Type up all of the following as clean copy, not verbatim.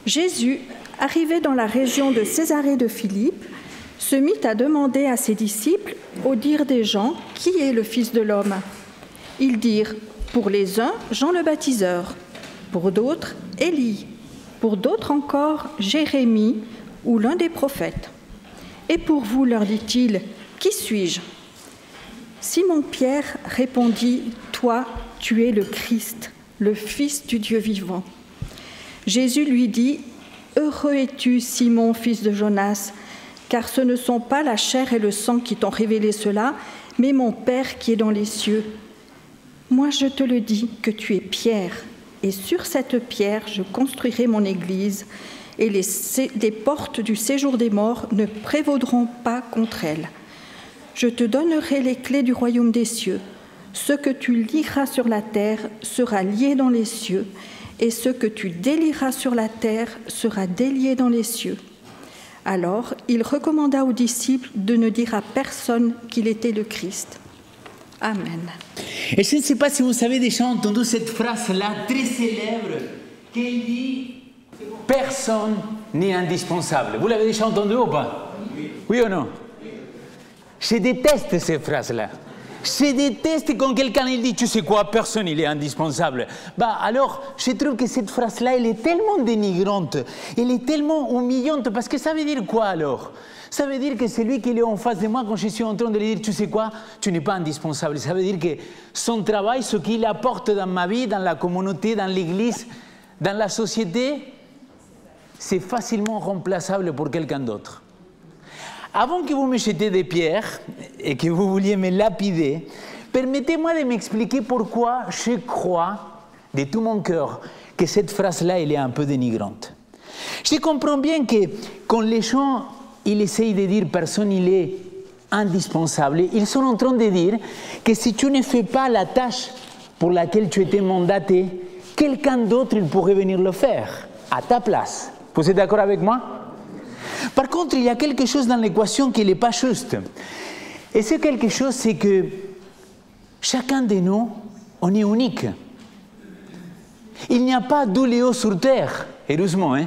Jésus, arrivé dans la région de Césarée de Philippe, se mit à demander à ses disciples, au dire des gens, qui est le Fils de l'homme? Ils dirent, pour les uns, Jean le baptiseur, pour d'autres, Élie, pour d'autres encore, Jérémie ou l'un des prophètes. Et pour vous, leur dit-il, qui suis-je? Simon-Pierre répondit, toi, tu es le Christ, le Fils du Dieu vivant. Jésus lui dit, heureux es-tu, Simon, fils de Jonas, car ce ne sont pas la chair et le sang qui t'ont révélé cela, mais mon Père qui est dans les cieux. Moi, je te le dis que tu es Pierre, et sur cette pierre, je construirai mon Église, et les portes du séjour des morts ne prévaudront pas contre elle. Je te donnerai les clés du royaume des cieux. Ce que tu lieras sur la terre sera lié dans les cieux, et ce que tu délieras sur la terre sera délié dans les cieux. Alors, il recommanda aux disciples de ne dire à personne qu'il était le Christ. Amen. Et je ne sais pas si vous avez déjà entendu cette phrase-là très célèbre qui dit « Personne n'est indispensable ». Vous l'avez déjà entendu ou pas? Oui ou non? Je déteste ces phrases-là. Je déteste quand quelqu'un il dit, tu sais quoi, personne il est indispensable. Alors, je trouve que cette phrase-là, elle est tellement dénigrante, elle est tellement humiliante, parce que ça veut dire quoi alors? Ça veut dire que celui qui est en face de moi, quand je suis en train de lui dire, tu sais quoi, tu n'es pas indispensable. Ça veut dire que son travail, ce qu'il apporte dans ma vie, dans la communauté, dans l'église, dans la société, c'est facilement remplaçable pour quelqu'un d'autre. Avant que vous me jetiez des pierres et que vous vouliez me lapider, permettez-moi de m'expliquer pourquoi je crois de tout mon cœur que cette phrase-là, elle est un peu dénigrante. Je comprends bien que quand les gens ils essayent de dire personne il est indispensable, ils sont en train de dire que si tu ne fais pas la tâche pour laquelle tu étais mandaté, quelqu'un d'autre il pourrait venir le faire à ta place. Vous êtes d'accord avec moi? Par contre, il y a quelque chose dans l'équation qui n'est pas juste. Et c'est quelque chose, c'est que chacun de nous, on est unique. Il n'y a pas deux Léo sur Terre, heureusement. Hein?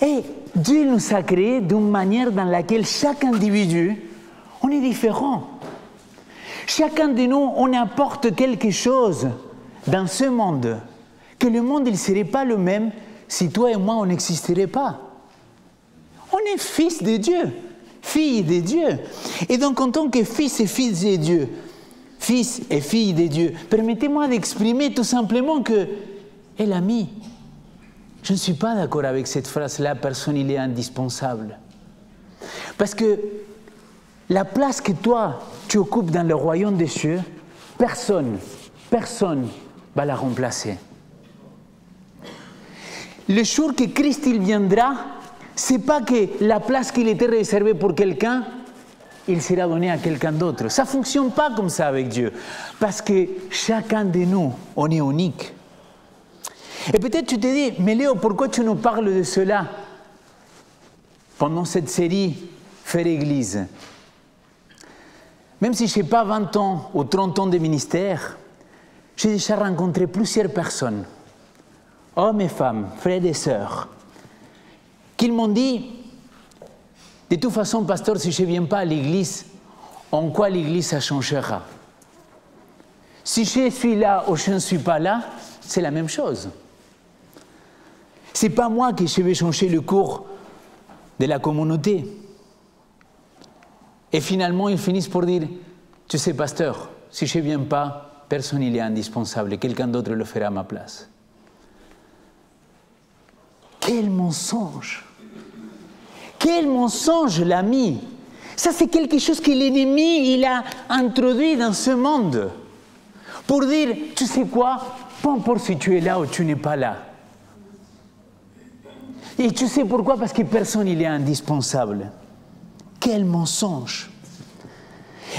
Et Dieu nous a créés d'une manière dans laquelle chaque individu, on est différent. Chacun de nous, on apporte quelque chose dans ce monde, que le monde ne serait pas le même si toi et moi, on n'existerait pas. On est fils de Dieu, fille de Dieu. Et donc, en tant que fils et fille de Dieu, fils et fille de Dieu, permettez-moi d'exprimer tout simplement que, hé l'ami, je ne suis pas d'accord avec cette phrase-là, personne il est indispensable. Parce que la place que toi, tu occupes dans le royaume des cieux, personne va la remplacer. Le jour que Christ il viendra, ce n'est pas que la place qui était réservée pour quelqu'un, il sera donné à quelqu'un d'autre. Ça ne fonctionne pas comme ça avec Dieu. Parce que chacun de nous, on est unique. Et peut-être tu te dis, mais Léo, pourquoi tu nous parles de cela pendant cette série Faire Église? Même si je n'ai pas 20 ans ou 30 ans de ministère, j'ai déjà rencontré plusieurs personnes, hommes et femmes, frères et sœurs, qui m'ont dit, de toute façon, pasteur, si je ne viens pas à l'église, en quoi l'église ça changera? Si je suis là ou je ne suis pas là, c'est la même chose. Ce n'est pas moi qui vais changer le cours de la communauté. Et finalement, ils finissent par dire, tu sais, pasteur, si je ne viens pas, personne n'est indispensable, quelqu'un d'autre le fera à ma place. Quel mensonge! Quel mensonge, l'ami! Ça, c'est quelque chose que l'ennemi, il a introduit dans ce monde. Pour dire, tu sais quoi, peu importe si tu es là ou tu n'es pas là. Et tu sais pourquoi? Parce que personne n'est indispensable. Quel mensonge!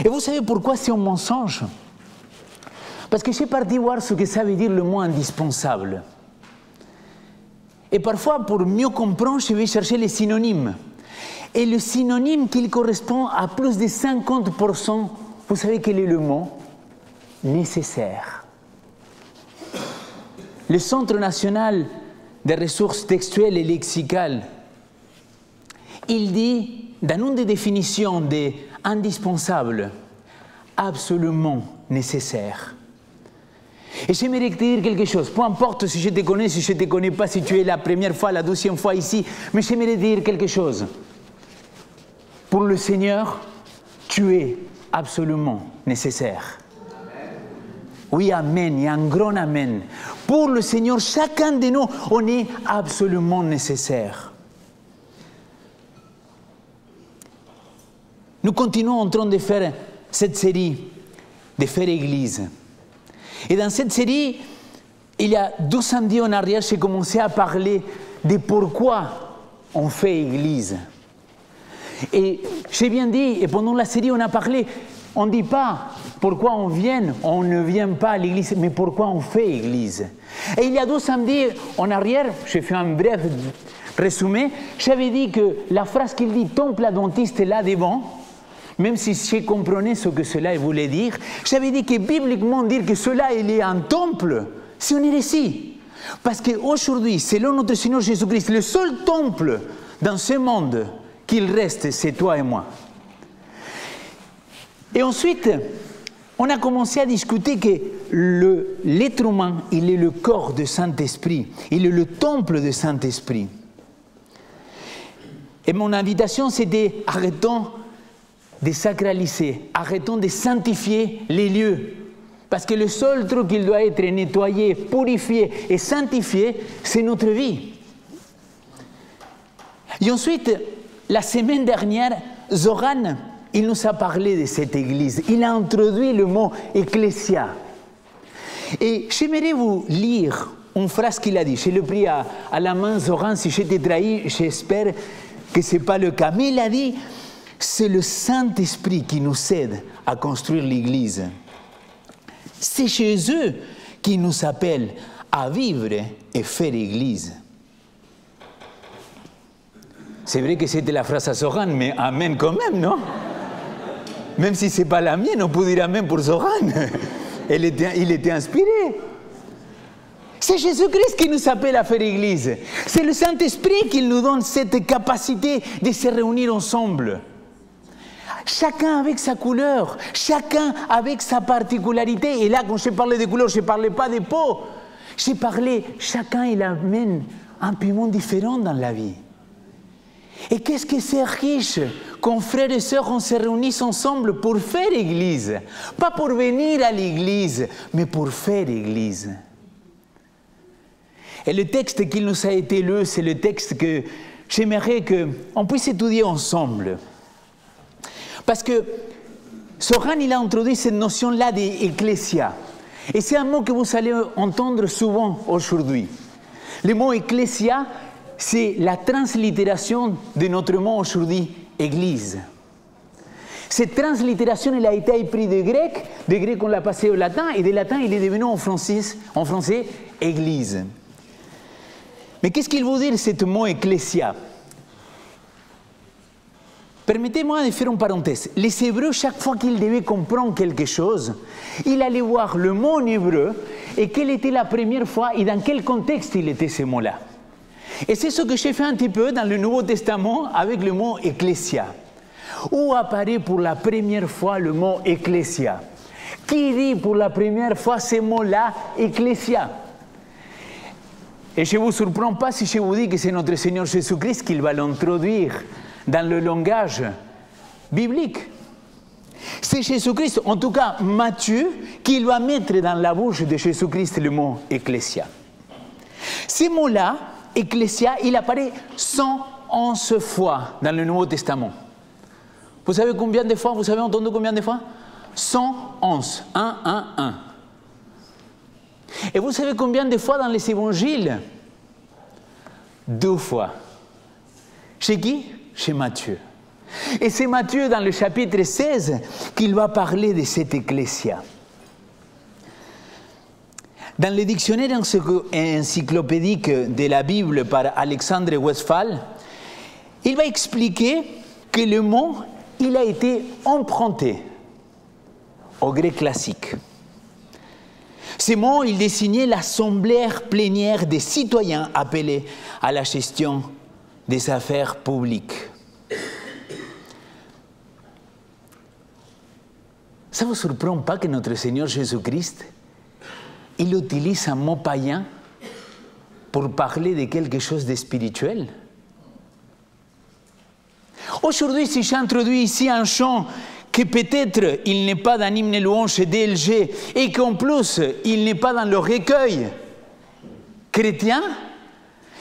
Et vous savez pourquoi c'est un mensonge? Parce que je suis parti voir ce que ça veut dire le mot indispensable. Et parfois, pour mieux comprendre, je vais chercher les synonymes. Et le synonyme qui correspond à plus de 50%, vous savez quel est le mot? Nécessaire. le Centre national des ressources textuelles et lexicales, il dit, dans une des définitions des indispensables, absolument nécessaire. Et j'aimerais te dire quelque chose, peu importe si je te connais, si je ne te connais pas, si tu es la première fois, la deuxième fois ici, mais j'aimerais te dire quelque chose. Pour le Seigneur, tu es absolument nécessaire. Oui, amen, il y a un grand amen. Pour le Seigneur, chacun de nous, on est absolument nécessaire. Nous continuons en train de faire cette série, de faire Église. Et dans cette série, il y a 2 samedis en arrière, j'ai commencé à parler de pourquoi on fait Église. Et j'ai bien dit, et pendant la série, on a parlé, on ne dit pas pourquoi on vient, on ne vient pas à l'église, mais pourquoi on fait Église. Et il y a 2 samedis en arrière, j'ai fait un bref résumé, j'avais dit que la phrase qu'il dit « temple adventiste » là devant, même si je comprenais ce que cela voulait dire, j'avais dit que bibliquement dire que cela il est un temple, c'est une hérésie. Parce qu'aujourd'hui, selon notre Seigneur Jésus-Christ, le seul temple dans ce monde qu'il reste, c'est toi et moi. Et ensuite, on a commencé à discuter que l'être humain, il est le corps du Saint-Esprit, il est le temple du Saint-Esprit. Et mon invitation, c'était arrêtons de sacraliser, arrêtons de sanctifier les lieux. Parce que le seul truc qui doit être nettoyé, purifié et sanctifié, c'est notre vie. Et ensuite, la semaine dernière, Zoran, il nous a parlé de cette église. Il a introduit le mot « ecclésia ». Et j'aimerais vous lire une phrase qu'il a dit. Je l'ai pris à la main, Zoran, si je t'ai trahi, j'espère que ce n'est pas le cas. Mais il a dit « c'est le Saint-Esprit qui nous aide à construire l'église. C'est chez eux qui nous appelle à vivre et faire église. » C'est vrai que c'était la phrase à Zoran, mais amen quand même, non? Même si ce n'est pas la mienne, on peut dire amen pour Zoran. Il était inspiré. C'est Jésus-Christ qui nous appelle à faire église. C'est le Saint-Esprit qui nous donne cette capacité de se réunir ensemble. Chacun avec sa couleur, chacun avec sa particularité. Et là, quand je parlais de couleur, je ne parlais pas de peau. J'ai parlé, chacun il amène un piment différent dans la vie. Et qu'est-ce que c'est riche quand frères et sœurs on se réunisse ensemble pour faire église. Pas pour venir à l'église, mais pour faire église. Et le texte qui nous a été lu, c'est le texte que j'aimerais qu'on puisse étudier ensemble. Parce que Zoran, il a introduit cette notion-là d'ecclésia. Et c'est un mot que vous allez entendre souvent aujourd'hui. Le mot ecclésia, c'est la translittération de notre mot aujourd'hui, église. Cette translittération, elle a été prise de grec on l'a passé au latin, et de latin, il est devenu en français, église. Mais qu'est-ce qu'il veut dire, ce mot ecclésia? Permettez-moi de faire une parenthèse. Les Hébreux, chaque fois qu'ils devaient comprendre quelque chose, ils allaient voir le mot en hébreu et quelle était la première fois et dans quel contexte il était ce mot-là. Et c'est ce que j'ai fait un petit peu dans le Nouveau Testament avec le mot ecclésia. Où apparaît pour la première fois le mot ecclésia? Qui dit pour la première fois ce mot-là, ecclésia? Et je ne vous surprends pas si je vous dis que c'est notre Seigneur Jésus-Christ qui va l'introduire dans le langage biblique. C'est Jésus-Christ, en tout cas Matthieu, qui va mettre dans la bouche de Jésus-Christ le mot ecclésia. Ce mot-là, ecclésia, il apparaît 111 fois dans le Nouveau Testament. Vous savez combien de fois? Vous avez entendu combien de fois? 111. 1, 1, 1. Et vous savez combien de fois dans les évangiles? 2 fois. Chez qui? Chez Matthieu. Et c'est Matthieu, dans le chapitre 16, qu'il va parler de cette ecclésia. Dans le dictionnaire encyclopédique de la Bible par Alexandre Westphal, il va expliquer que le mot, il a été emprunté au grec classique. Ces mots, ils désignaient l'assemblée plénière des citoyens appelés à la gestion des affaires publiques. Ça ne vous surprend pas que notre Seigneur Jésus-Christ, il utilise un mot païen pour parler de quelque chose de spirituel? Aujourd'hui, si j'introduis ici un chant que peut-être il n'est pas d'un hymne louange DLG et qu'en plus il n'est pas dans le recueil chrétien,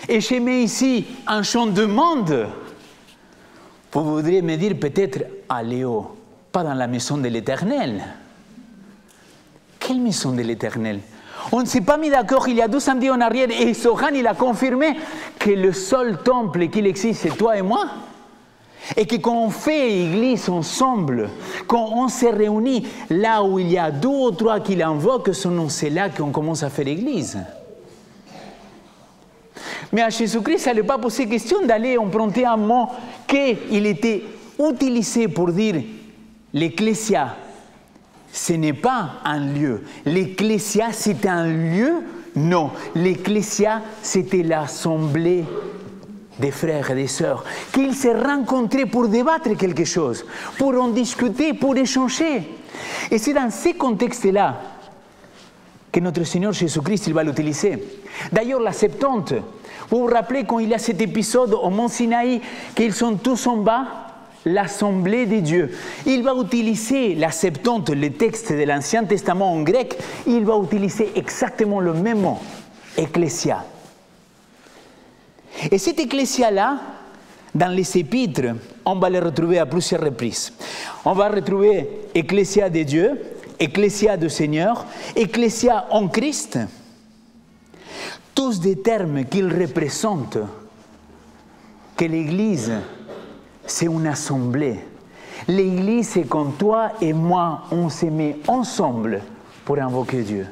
et je mets ici un chant de monde, vous voudriez me dire peut-être, ah Léo, pas dans la maison de l'Éternel. Quelle maison de l'Éternel? On ne s'est pas mis d'accord il y a 2 samedis en arrière et Zoran il a confirmé que le seul temple qu'il existe c'est toi et moi. Et que quand on fait église ensemble, quand on se réunit là où il y a 2 ou 3 qui l'invoquent son nom, c'est là qu'on commence à faire église. Mais à Jésus-Christ, ça n'est pas posé question d'aller emprunter un mot qu'il était utilisé pour dire l'ecclésia. Ce n'est pas un lieu. L'ecclésia, c'est un lieu? Non. L'ecclésia, c'était l'assemblée des frères et des sœurs, qu'ils se rencontraient pour débattre quelque chose, pour en discuter, pour échanger. Et c'est dans ces contextes-là que notre Seigneur Jésus-Christ il va l'utiliser. D'ailleurs, la Septante, vous vous rappelez quand il y a cet épisode au Mont Sinaï, qu'ils sont tous en bas, l'Assemblée des dieux. Il va utiliser la Septante, le texte de l'Ancien Testament en grec, il va utiliser exactement le même mot, ecclésia. Et cette ecclésia-là, dans les épîtres, on va le retrouver à plusieurs reprises. On va retrouver ecclésia de Dieu, ecclésia du Seigneur, ecclésia en Christ. Tous des termes qu'ils représentent que l'Église, c'est une assemblée. L'Église, c'est quand toi et moi, on se met ensemble pour invoquer Dieu.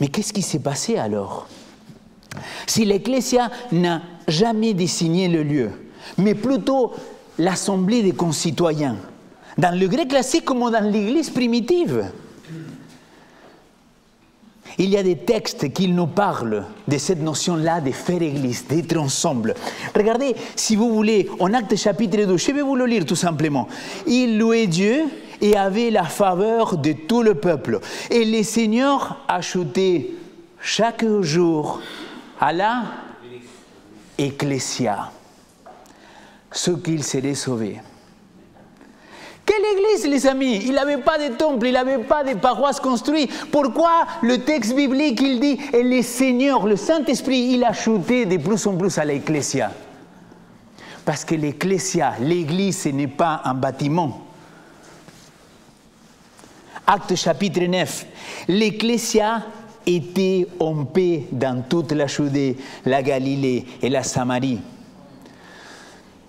Mais qu'est-ce qui s'est passé alors? Si l'Ecclésia n'a jamais désigné le lieu, mais plutôt l'assemblée des concitoyens, dans le grec classique comme dans l'Église primitive, il y a des textes qui nous parlent de cette notion-là de faire Église, d'être ensemble. Regardez, si vous voulez, en Actes chapitre 2, je vais vous le lire tout simplement. Il louait Dieu et avait la faveur de tout le peuple. Et le Seigneur ajoutait chaque jour à la Ecclésia ceux qui seraient sauvés. Quelle église, les amis? Il n'avait pas de temple, il n'avait pas de paroisse construite. Pourquoi le texte biblique, il dit, et le Seigneur, le Saint-Esprit, il ajoutait de plus en plus à l'Ecclésia? Parce que l'Ecclésia, l'église, ce n'est pas un bâtiment. Acte chapitre 9, l'Ecclésia était en paix dans toute la Judée, la Galilée et la Samarie.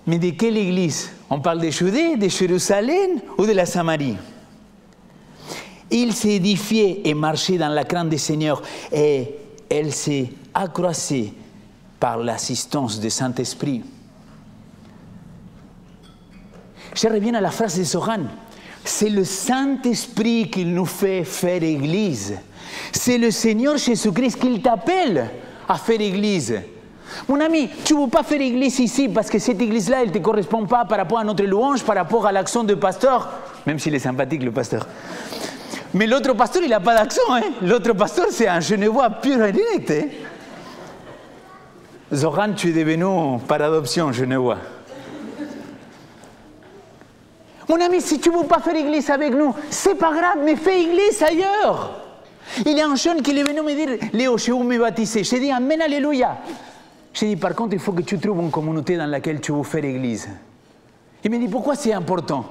Mais de quelle église? On parle de Judée, de Jérusalem ou de la Samarie? Il s'édifiait et marchait dans la crainte du Seigneur et elle s'est accroissée par l'assistance du Saint-Esprit. Je reviens à la phrase de Zoran. C'est le Saint-Esprit qui nous fait faire Église. C'est le Seigneur Jésus-Christ qui t'appelle à faire Église. Mon ami, tu ne veux pas faire Église ici parce que cette Église-là, elle ne te correspond pas par rapport à notre louange, par rapport à l'action du pasteur, même s'il est sympathique le pasteur. Mais l'autre pasteur, il n'a pas d'accent. Hein? L'autre pasteur, c'est un Genevois pur et direct. Hein? Zoran, tu es devenu par adoption Genevois. Mon ami, si tu ne veux pas faire Église avec nous, c'est pas grave, mais fais Église ailleurs. Il y a un jeune qui est venu me dire, Léo, je veux me baptiser. J'ai dit, Amen, Alléluia. J'ai dit, par contre, il faut que tu trouves une communauté dans laquelle tu veux faire Église. Il me dit, pourquoi c'est important?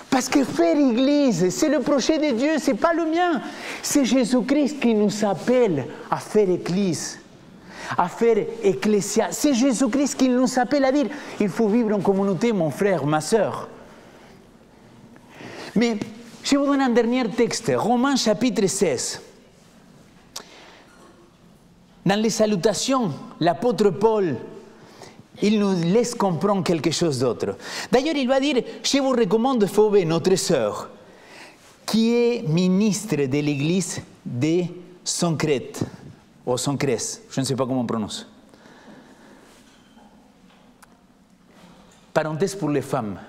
Parce que faire Église, c'est le projet de Dieu, ce n'est pas le mien. C'est Jésus-Christ qui nous appelle à faire Église, à faire Ecclésia. C'est Jésus-Christ qui nous appelle à dire, il faut vivre en communauté, mon frère, ma sœur. Mais je vous donne un dernier texte, Romains chapitre 16. Dans les salutations, l'apôtre Paul, il nous laisse comprendre quelque chose d'autre. D'ailleurs, il va dire, je vous recommande Phobé, notre sœur, qui est ministre de l'église de Sancrète, ou Sancrès, je ne sais pas comment on prononce. Parenthèse pour les femmes.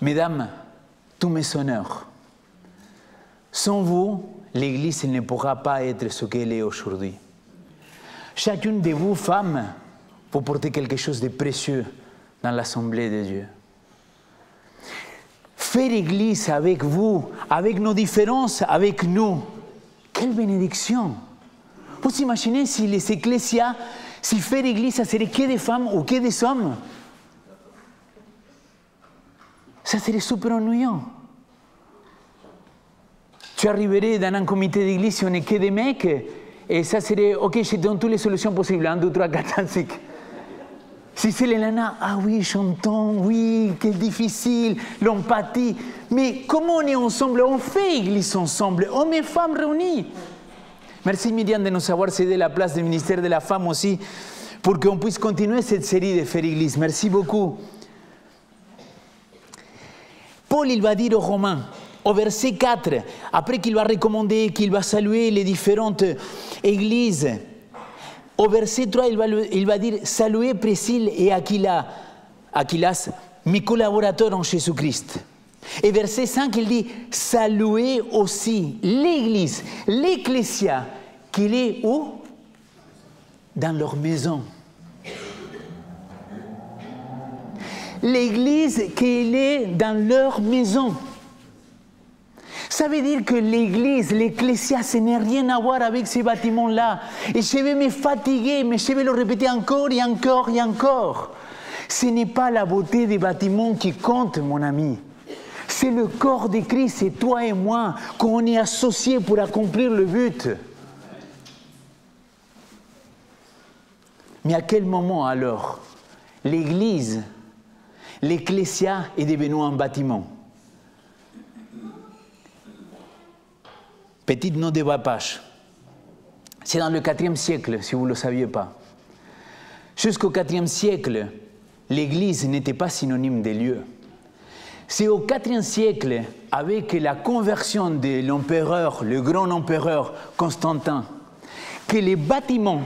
Mesdames, tous mes honneurs, sans vous, l'église ne pourra pas être ce qu'elle est aujourd'hui. Chacune de vous, femmes, vous portez quelque chose de précieux dans l'Assemblée de Dieu. Faire église avec vous, avec nos différences, avec nous, quelle bénédiction! Vous imaginez si les ecclésias, si faire église, ça serait que des femmes ou que des hommes? Ça serait super ennuyant. Tu arriverais dans un comité d'église, on n'est que des mecs, et ça serait, ok, je te donne toutes les solutions possibles, 1, 2, 3, 4, 5, 6. Si c'est les nanas, ah oui, chantons, oui, quel difficile, l'empathie. Mais comment on est ensemble? On fait église ensemble, hommes et femmes réunis. Merci Myriam de nous avoir cédé la place du ministère de la femme aussi, pour qu'on puisse continuer cette série de faire église. Merci beaucoup. Paul, il va dire aux Romains, au verset 4, après qu'il va recommander, qu'il va saluer les différentes églises, au verset 3, il va dire « Saluez Priscille et Aquilas, mes collaborateurs en Jésus-Christ ». Et verset 5, il dit « Saluez aussi l'Église, l'Ecclésia, qu'il est où? Dans leur maison. » L'Église qu'elle est dans leur maison. Ça veut dire que l'Église, l'Ecclésia, ce n'est rien à voir avec ces bâtiments-là. Et je vais me fatiguer, mais je vais le répéter encore et encore et encore. Ce n'est pas la beauté des bâtiments qui compte, mon ami. C'est le corps de Christ, c'est toi et moi, qu'on est associés pour accomplir le but. Mais à quel moment alors l'Église, l'Ecclésia est devenue un bâtiment? Petite note de bas page. C'est dans le IVe siècle, si vous ne le saviez pas. Jusqu'au IVe siècle, l'Église n'était pas synonyme de lieu. C'est au IVe siècle, avec la conversion de l'empereur, le grand empereur Constantin, que les bâtiments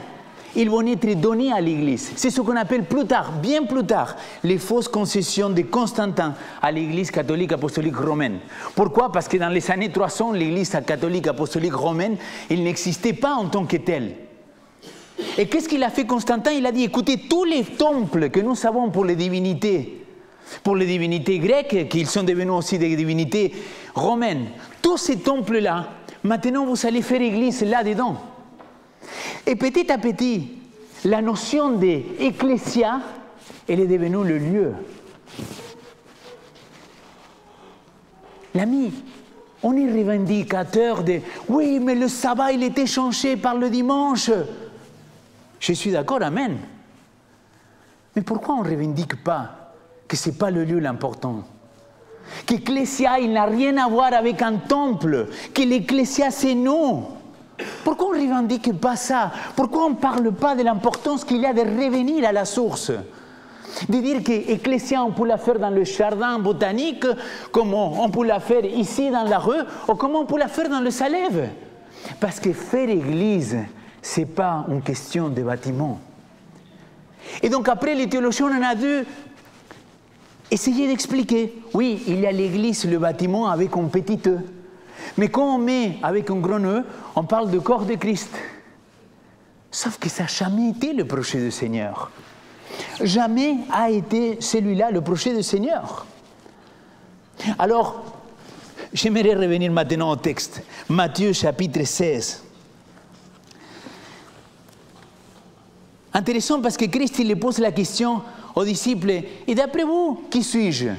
ils vont être donnés à l'Église. C'est ce qu'on appelle plus tard, bien plus tard, les fausses concessions de Constantin à l'Église catholique apostolique romaine. Pourquoi? Parce que dans les années 300, l'Église catholique apostolique romaine, il n'existait pas en tant que telle. Et qu'est-ce qu'il a fait Constantin? Il a dit, écoutez, tous les temples que nous avons pour les divinités grecques, qui sont devenus aussi des divinités romaines, tous ces temples-là, maintenant vous allez faire Église là-dedans. Et petit à petit, la notion d'ecclésia, elle est devenue le lieu. L'ami, on est revendicateur de « oui, mais le sabbat, il était changé par le dimanche ». Je suis d'accord, amen. Mais pourquoi on ne revendique pas que ce n'est pas le lieu l'important? Qu'ecclésia, il n'a rien à voir avec un temple, que l'ecclésia, c'est nous. Pourquoi on ne revendique pas ça? Pourquoi on ne parle pas de l'importance qu'il y a de revenir à la source? De dire que l'ecclésia, on peut la faire dans le jardin botanique, comme on peut la faire ici dans la rue, ou comme on peut la faire dans le Salève. Parce que faire église, ce n'est pas une question de bâtiment. Et donc après, les théologiens, on a dû essayer d'expliquer. Oui, il y a l'église, le bâtiment avec un petit E. Mais quand on met avec un grand E, on parle du corps de Christ. Sauf que ça n'a jamais été le projet du Seigneur. Jamais a été celui-là le projet du Seigneur. Alors, j'aimerais revenir maintenant au texte. Matthieu chapitre 16. Intéressant parce que Christ il pose la question aux disciples, et d'après vous, qui suis-je?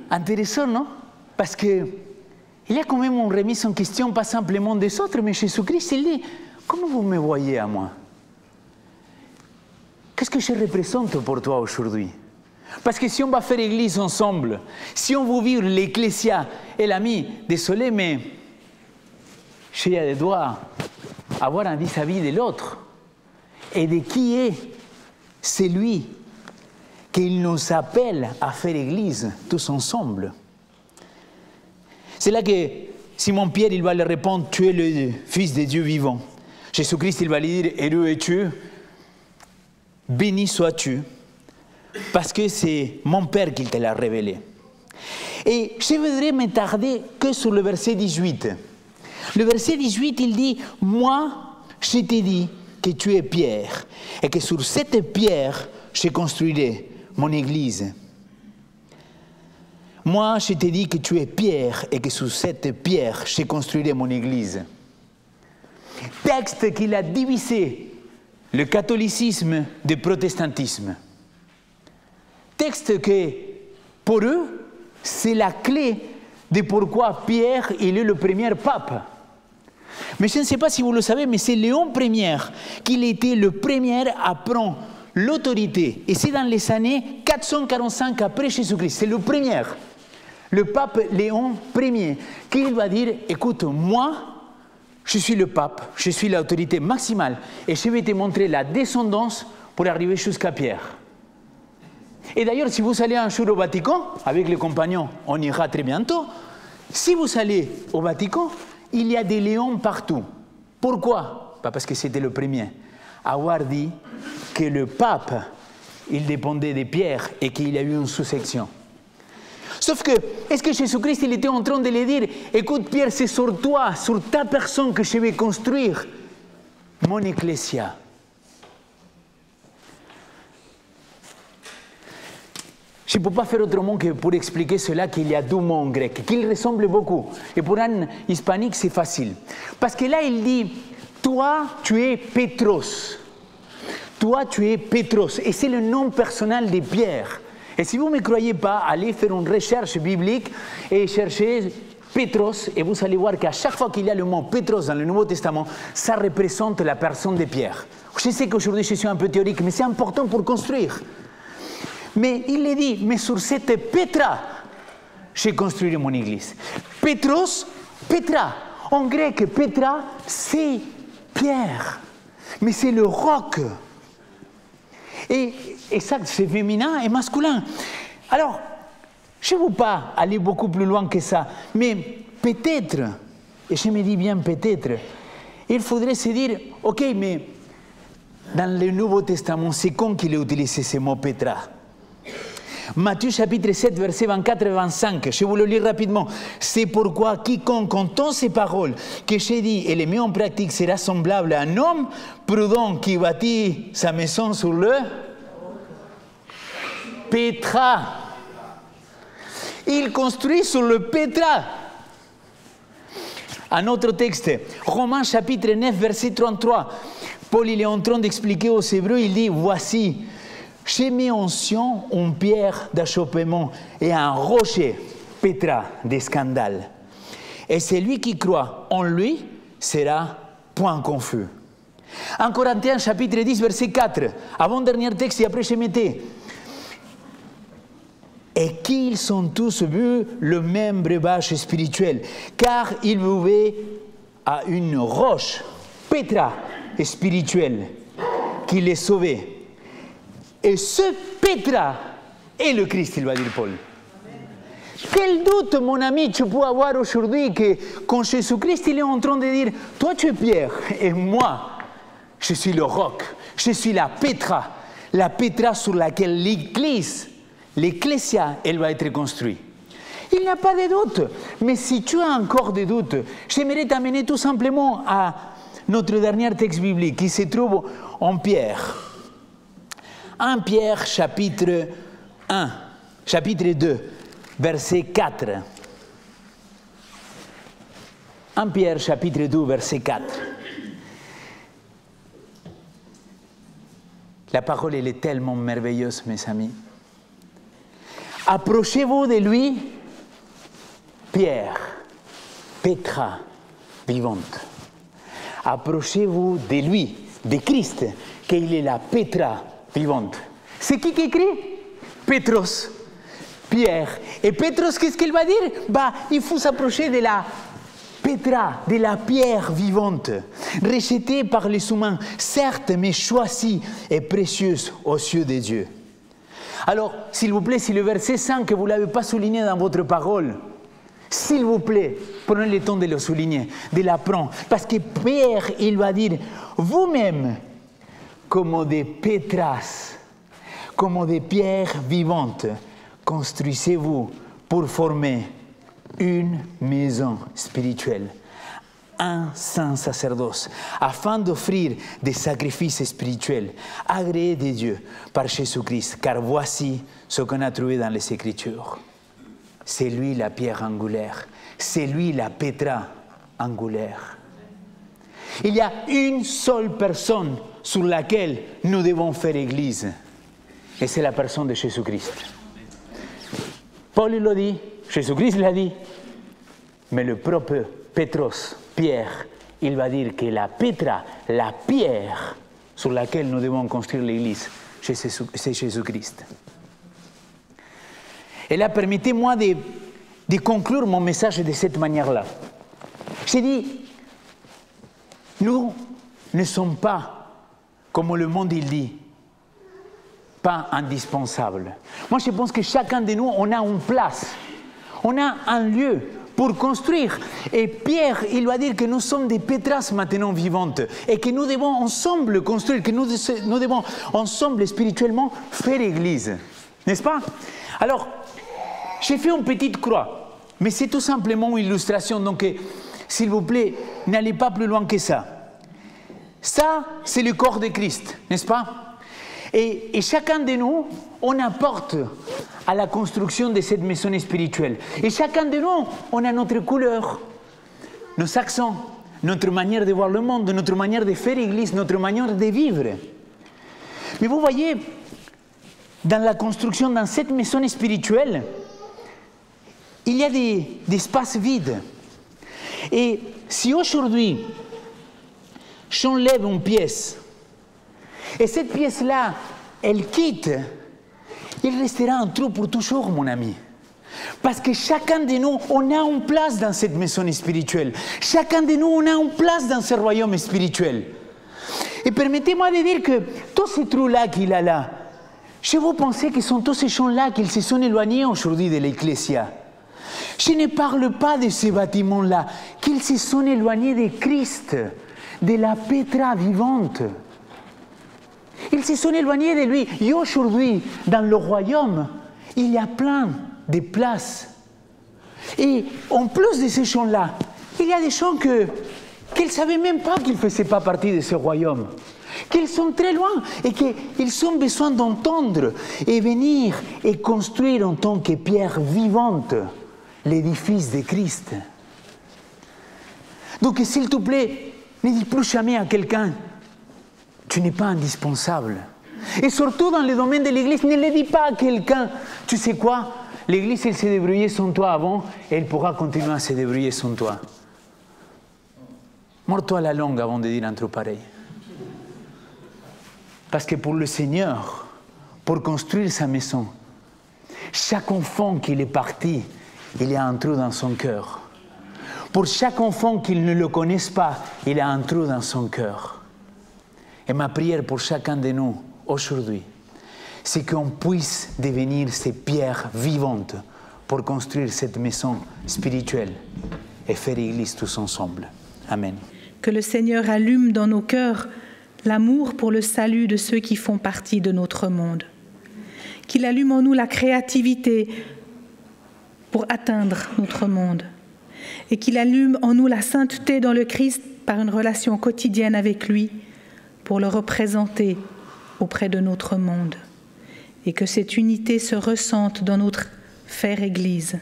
Intéressant, non? Parce qu'il y a quand même une remise en question, pas simplement des autres, mais Jésus-Christ, il dit, comment vous me voyez à moi? Qu'est-ce que je représente pour toi aujourd'hui? Parce que si on va faire église ensemble, si on veut vivre l'ecclésia, et l'ami, désolé, mais je dois avoir un vis-à-vis de l'autre. Et de qui est celui qu'il nous appelle à faire église tous ensemble? C'est là que Simon-Pierre, il va lui répondre, tu es le Fils de Dieu vivant. Jésus-Christ, il va lui dire, heureux es-tu, béni sois-tu, parce que c'est mon Père qui te l'a révélé. Et je voudrais m'attarder que sur le verset 18. Le verset 18, il dit, moi, je t'ai dit que tu es Pierre, et que sur cette pierre, je construirai mon église. Moi, je t'ai dit que tu es Pierre, et que sur cette pierre, je construirai mon église. Texte qu'il a divisé le catholicisme du protestantisme. Texte que, pour eux, c'est la clé de pourquoi Pierre il est le premier pape. Mais je ne sais pas si vous le savez, mais c'est Léon Ier qui était le premier à prendre l'autorité. Et c'est dans les années 445 après Jésus-Christ. C'est le premier, le pape Léon Ier, qui va dire, écoute, moi, je suis le pape, je suis l'autorité maximale, et je vais te montrer la descendance pour arriver jusqu'à Pierre. Et d'ailleurs, si vous allez un jour au Vatican, avec les compagnons, on ira très bientôt, si vous allez au Vatican, il y a des léons partout. Pourquoi? Parce que c'était le premier à avoir dit que le pape, il dépendait de Pierre et qu'il y a eu une sous-section. Sauf que, est-ce que Jésus-Christ, il était en train de lui dire, écoute Pierre, c'est sur toi, sur ta personne que je vais construire mon ecclésia. Je ne peux pas faire autrement que pour expliquer cela qu'il y a deux mots en grec, qu'ils ressemblent beaucoup. Et pour un hispanique, c'est facile. Parce que là, il dit, toi, tu es Pétros. Toi, tu es Pétros. Et c'est le nom personnel de Pierre. Et si vous ne me croyez pas, allez faire une recherche biblique et cherchez Pétros. Et vous allez voir qu'à chaque fois qu'il y a le mot Pétros dans le Nouveau Testament, ça représente la personne de Pierre. Je sais qu'aujourd'hui, je suis un peu théorique, mais c'est important pour construire. Mais il le dit, mais sur cette Pétra, j'ai construit mon église. Pétros, Pétra. En grec, Pétra, c'est Pierre. Mais c'est le roc. Et ça, c'est féminin et masculin. Alors, je ne veux pas aller beaucoup plus loin que ça, mais peut-être, et je me dis bien peut-être, il faudrait se dire, ok, mais dans le Nouveau Testament, c'est quand qu'il a utilisé ce mot Pétra? Matthieu chapitre 7, versets 24 et 25, je vous le lis rapidement. C'est pourquoi quiconque entend ces paroles que j'ai dit et les met en pratique sera semblable à un homme prudent qui bâtit sa maison sur le Pétra. Il construit sur le Pétra. Un autre texte, Romains chapitre 9, verset 33. Paul il est en train d'expliquer aux Hébreux, il dit, voici, j'ai mis en Sion une pierre d'achoppement et un rocher, Pétra, des scandales. Et celui qui croit en lui sera point confus. En Corinthiens chapitre 10, verset 4, avant-dernier texte et après je mettais. Et qu'ils sont tous vus le même breuvage spirituel, car ils buvaient à une roche, Pétra, spirituelle, qui les sauvait. Et ce Pétra est le Christ, il va dire Paul. Quel doute, mon ami, tu peux avoir aujourd'hui que quand Jésus-Christ il est en train de dire, toi tu es Pierre et moi, je suis le roc, je suis la Pétra sur laquelle l'Église, l'Ecclésia, elle va être construite. Il n'y a pas de doute. Mais si tu as encore des doutes, j'aimerais t'amener tout simplement à notre dernier texte biblique qui se trouve en Pierre. 1 Pierre chapitre 2, verset 4. 1 Pierre chapitre 2, verset 4. La parole, elle est tellement merveilleuse, mes amis. Approchez-vous de lui, Pierre, Pétra vivante. Approchez-vous de lui, de Christ, qu'il est la Pétra vivante. C'est qui écrit? Pétros, Pierre. Et Pétros, qu'est-ce qu'il va dire? Il faut s'approcher de la Pétra, de la pierre vivante, rejetée par les humains, certes, mais choisie et précieuse aux yeux de Dieu. Alors, s'il vous plaît, si le verset 5, que vous ne l'avez pas souligné dans votre parole, S'il vous plaît, prenez le temps de le souligner, de l'apprendre. Parce que Pierre, il va dire, vous-même, comme des pétras, comme des pierres vivantes, construisez-vous pour former une maison spirituelle, un saint sacerdoce, afin d'offrir des sacrifices spirituels agréés de Dieu par Jésus-Christ. Car voici ce qu'on a trouvé dans les Écritures. C'est lui la pierre angulaire, c'est lui la pétra angulaire. Il y a une seule personne sur laquelle nous devons faire église, et c'est la personne de Jésus-Christ. Paul l'a dit, Jésus-Christ l'a dit, mais le propre Pétros, Pierre, il va dire que la pétra, la pierre sur laquelle nous devons construire l'église, c'est Jésus-Christ. Et là, permettez-moi de conclure mon message de cette manière-là. J'ai dit, nous ne sommes pas, comme le monde il dit, pas indispensables. Moi, je pense que chacun de nous, on a une place, on a un lieu pour construire. Et Pierre, il va dire que nous sommes des pétras maintenant vivantes et que nous devons ensemble construire, que nous devons ensemble spirituellement faire église. N'est-ce pas? Alors, j'ai fait une petite croix, mais c'est tout simplement une illustration. Donc, s'il vous plaît, n'allez pas plus loin que ça. Ça, c'est le corps de Christ, n'est-ce pas? Et chacun de nous, on apporte à la construction de cette maison spirituelle. Et chacun de nous, on a notre couleur, nos accents, notre manière de voir le monde, notre manière de faire église, notre manière de vivre. Mais vous voyez, dans la construction, dans cette maison spirituelle, il y a des espaces vides. Et si aujourd'hui, j'enlève une pièce, et cette pièce-là, elle quitte, il restera un trou pour toujours, mon ami. Parce que chacun de nous, on a une place dans cette maison spirituelle. Chacun de nous, on a une place dans ce royaume spirituel. Et permettez-moi de dire que tous ces trous-là qu'il a là, je vous pensez que sont tous ces gens-là qui se sont éloignés aujourd'hui de l'Ecclésia. Je ne parle pas de ces bâtiments-là, qu'ils se sont éloignés de Christ, de la pétra vivante. Ils se sont éloignés de lui. Et aujourd'hui, dans le royaume, il y a plein de places. Et en plus de ces gens-là, il y a des gens qu'ils ne savaient même pas qu'ils ne faisaient pas partie de ce royaume. Qu'ils sont très loin et qu'ils ont besoin d'entendre et venir et construire en tant que pierre vivante l'édifice de Christ. Donc, s'il te plaît, ne dis plus jamais à quelqu'un, tu n'es pas indispensable. Et surtout dans le domaine de l'église, ne le dis pas à quelqu'un, tu sais quoi, l'église, elle s'est débrouillée sans toi avant, et elle pourra continuer à se débrouiller sans toi. Mords-toi la langue avant de dire un truc pareil. Parce que pour le Seigneur, pour construire sa maison, chaque enfant qui est parti, il y a un trou dans son cœur. Pour chaque enfant qui ne le connaisse pas, il y a un trou dans son cœur. Et ma prière pour chacun de nous aujourd'hui, c'est qu'on puisse devenir ces pierres vivantes pour construire cette maison spirituelle et faire église tous ensemble. Amen. Que le Seigneur allume dans nos cœurs l'amour pour le salut de ceux qui font partie de notre monde. Qu'il allume en nous la créativité pour atteindre notre monde. Et qu'il allume en nous la sainteté dans le Christ par une relation quotidienne avec lui pour le représenter auprès de notre monde. Et que cette unité se ressente dans notre faire Église,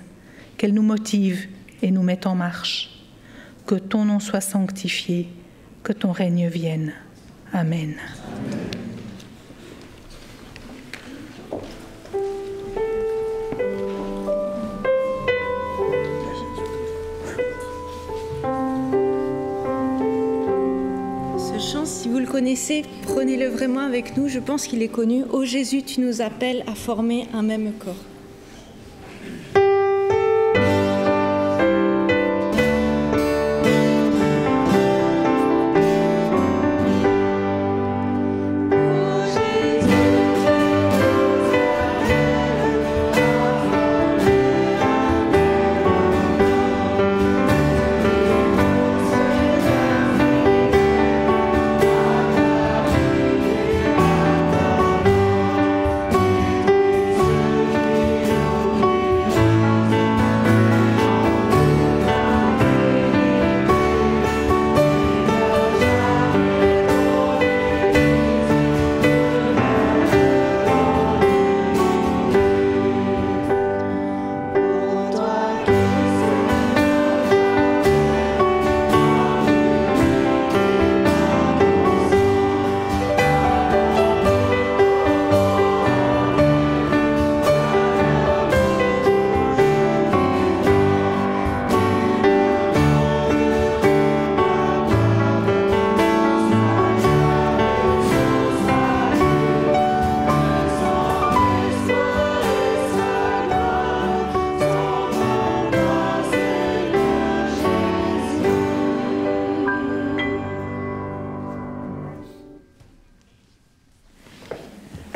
qu'elle nous motive et nous mette en marche. Que ton nom soit sanctifié, que ton règne vienne. Amen. Ce chant, si vous le connaissez, prenez-le vraiment avec nous. Je pense qu'il est connu. Ô Jésus, tu nous appelles à former un même corps.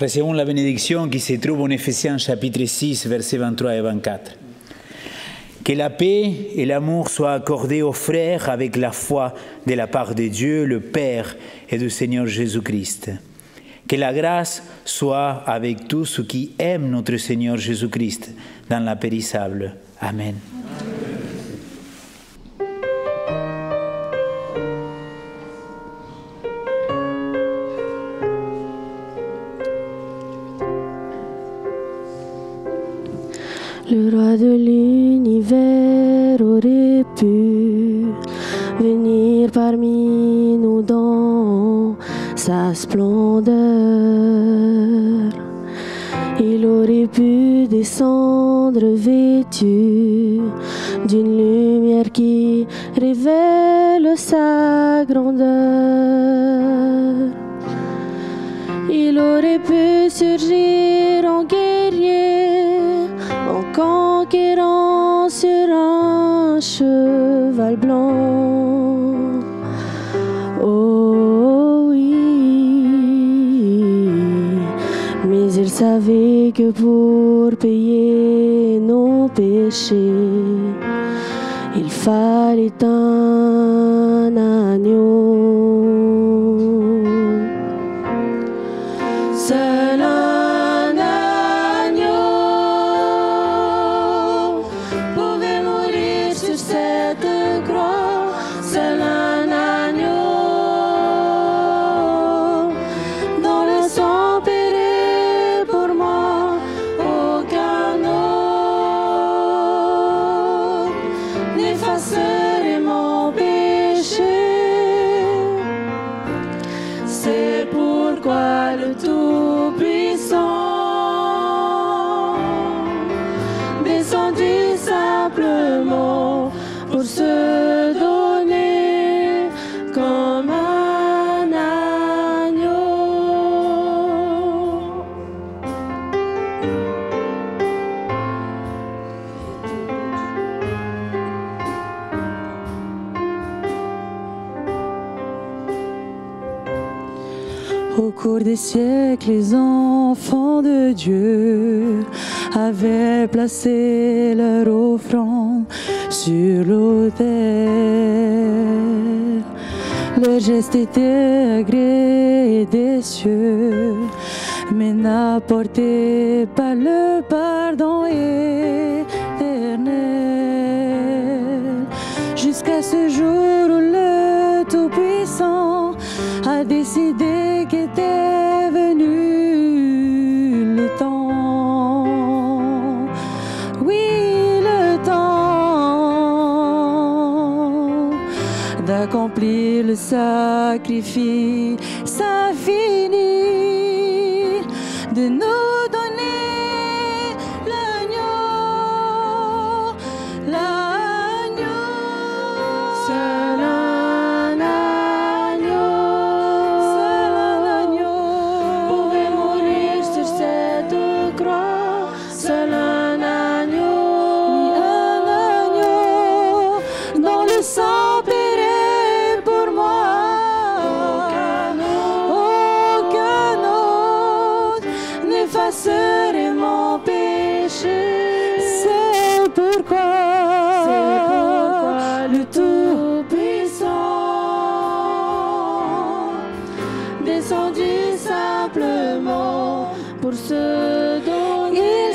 Recevons la bénédiction qui se trouve en Éphésiens chapitre 6, versets 23 et 24. Que la paix et l'amour soient accordés aux frères avec la foi de la part de Dieu, le Père et du Seigneur Jésus-Christ. Que la grâce soit avec tous ceux qui aiment notre Seigneur Jésus-Christ dans l'impérissable. Amen. Le roi de l'univers aurait pu venir parmi nous dans sa splendeur. Il aurait pu descendre vêtu d'une lumière qui révèle sa grandeur. Il aurait pu surgir en guerrier, en conquérant sur un cheval blanc. Oh oui, mais il savait que pour payer nos péchés, il fallait un agneau. Seul un agneau pouvait mourir sur cette croix. Seul un agneau dont le sang paierait pour moi. Aucun autre n'effacerait mon péché. C'est pourquoi le Tout-Puissant descendit simplement pour se donner comme un agneau. Au cours des siècles, les enfants de Dieu avaient placé leur offrande sur l'autel. Le geste était agréé des cieux, mais n'apportait pas le pardon éternel. Jusqu'à ce jour où le Tout-Puissant a décidé qu'était venu le temps. Oui, le temps d'accomplir le sacrifice infini, de nous donner l'agneau, l'agneau. Seul un agneau pouvait mourir sur cette croix. Seul un agneau, dont le sang paierait pour moi. Aucun autre n'effacerait mon péché. C'est pourquoi le Tout-Puissant descendit simplement pour se donner.